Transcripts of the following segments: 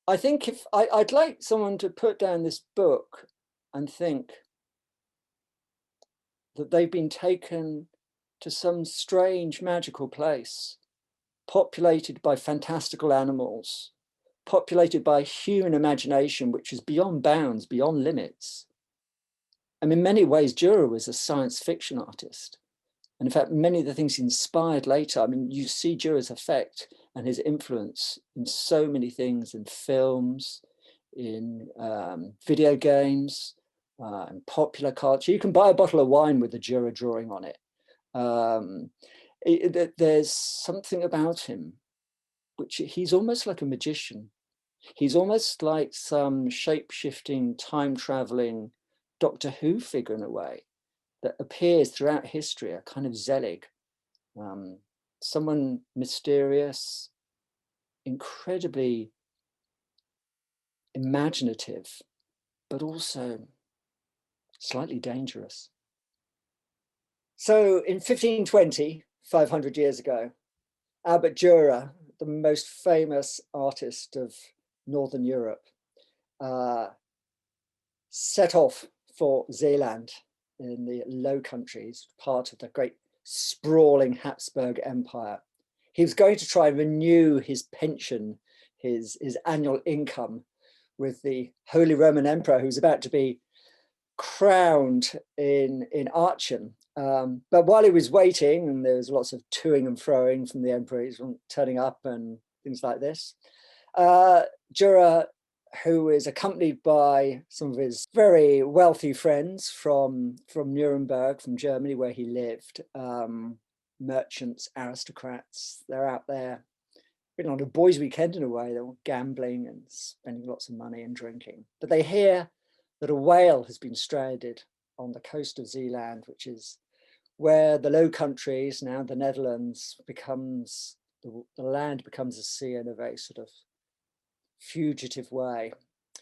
I think if I'd like someone to put down this book and think that they've been taken to some strange magical place, populated by fantastical animals, populated by human imagination, which is beyond bounds, beyond limits. And in many ways, Dürer was a science fiction artist. And in fact, many of the things he inspired later, I mean, you see Dürer's effect and his influence in so many things, in films, in video games, in popular culture. You can buy a bottle of wine with a Dürer drawing on it. There's something about him, which he's almost like a magician. He's almost like some shape-shifting, time-traveling Doctor Who figure in a way that appears throughout history, a kind of Zelig, someone mysterious, incredibly imaginative, but also slightly dangerous. So in 1520, 500 years ago, Albrecht Dürer, the most famous artist of Northern Europe, set off for Zeeland in the Low Countries, part of the great sprawling Habsburg Empire. He was going to try and renew his pension, his annual income with the Holy Roman Emperor, who's about to be crowned in Aachen. But while he was waiting, and there was lots of toing and froing from the emperor, he's turning up and things like this, Dürer, who is accompanied by some of his very wealthy friends from Nuremberg, from Germany, where he lived, merchants, aristocrats, they're out there, been on a boys' weekend in a way, they're all gambling and spending lots of money and drinking. But they hear that a whale has been stranded on the coast of Zeeland, which is where the Low Countries, now the Netherlands, becomes, the land becomes a sea in a very sort of fugitive way.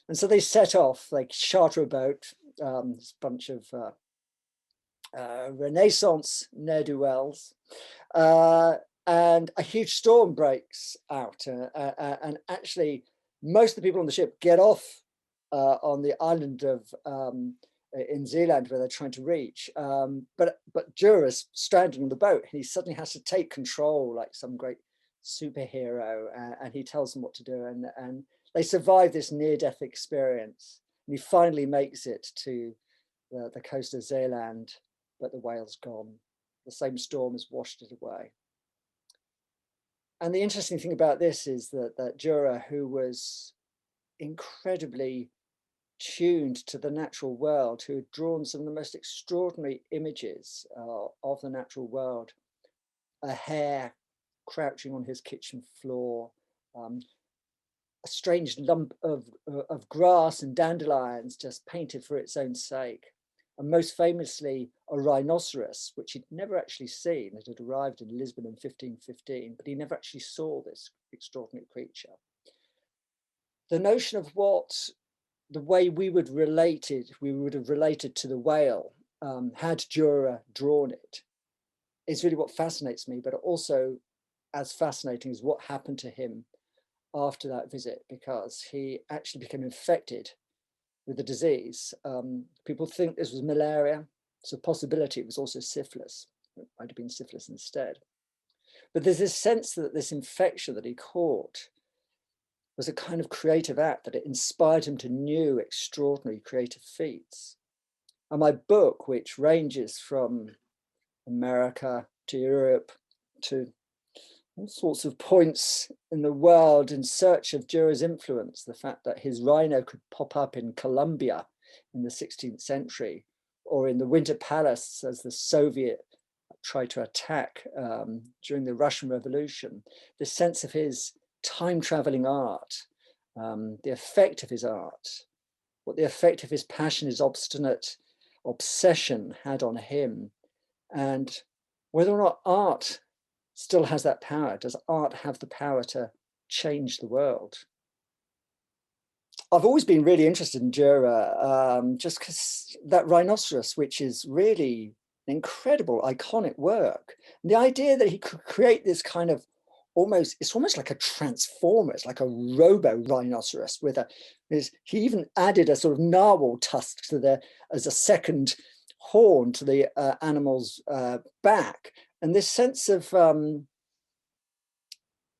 And so they set off, they charter a boat, this bunch of Renaissance ne'er-do-wells, and a huge storm breaks out. And actually, most of the people on the ship get off on the island of in Zeeland where they're trying to reach. But Dürer is stranded on the boat, and he suddenly has to take control like some great superhero, and he tells them what to do, and they survive this near-death experience, and he finally makes it to the coast of Zeeland, but the whale's gone. The same storm has washed it away. And the interesting thing about this is that Dürer, who was incredibly tuned to the natural world, who had drawn some of the most extraordinary images of the natural world, a hare crouching on his kitchen floor, a strange lump of grass and dandelions just painted for its own sake, and most famously a rhinoceros, which he'd never actually seen. It had arrived in Lisbon in 1515, but he never actually saw this extraordinary creature. The notion of what the way we would have related to the whale had Dürer drawn it, is really what fascinates me, but also as fascinating as what happened to him after that visit, because he actually became infected with the disease. People think this was malaria. It's a possibility it was also syphilis. It might have been syphilis instead. But there's this sense that this infection that he caught was a kind of creative act, that it inspired him to new, extraordinary creative feats. And my book, which ranges from America to Europe to all sorts of points in the world in search of Dürer's influence, the fact that his rhino could pop up in Colombia in the 16th century, or in the Winter Palace as the Soviet tried to attack during the Russian Revolution, the sense of his time-traveling art, the effect of his art, what the effect of his passion, his obstinate obsession had on him, and whether or not art still has that power. Does art have the power to change the world? I've always been really interested in Dürer, just because that rhinoceros, which is really an incredible, iconic work. And the idea that he could create this kind of it's almost like a transformer. It's like a robo rhinoceros he even added a sort of narwhal tusk to as a second horn to the animal's back. And this sense of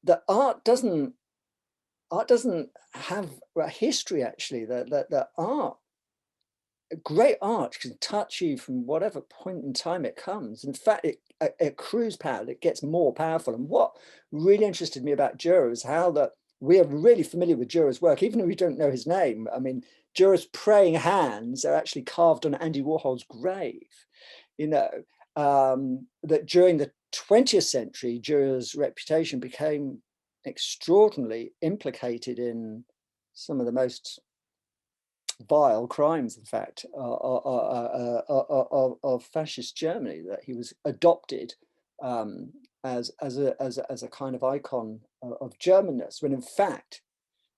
that art doesn't have a history, actually. The art, great art, can touch you from whatever point in time it comes. In fact, it accrues power, it gets more powerful. And what really interested me about Dürer is how that we are really familiar with Dürer's work, even though we don't know his name. I mean, Dürer's praying hands are actually carved on Andy Warhol's grave. You know, that during the 20th century, Dürer's reputation became extraordinarily implicated in some of the most vile crimes, in fact, of fascist Germany. That he was adopted as a kind of icon of Germanness, when in fact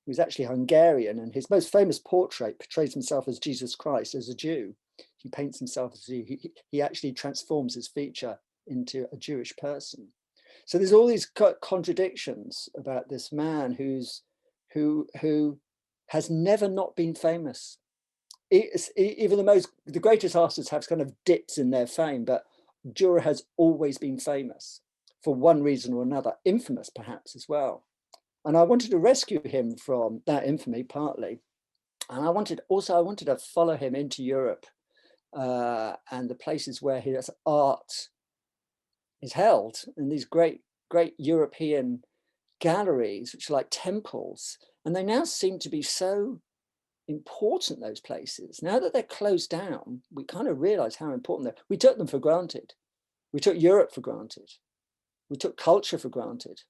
he was actually Hungarian, and his most famous portrait portrays himself as Jesus Christ, as a Jew. He paints himself as a Jew. He actually transforms his feature into a Jewish person. So there's all these contradictions about this man who has never not been famous. Even the greatest artists have kind of dips in their fame, but Dürer has always been famous for one reason or another, infamous perhaps as well. And I wanted to rescue him from that infamy partly. And I wanted to follow him into Europe and the places where his art is held in these great European galleries, which are like temples. And they now seem to be so important, those places. Now that they're closed down, we kind of realize how important they're. We took them for granted. We took Europe for granted. We took culture for granted.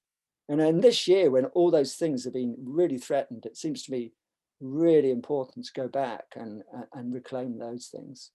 And in this year, when all those things have been really threatened, it seems to me really important to go back and reclaim those things.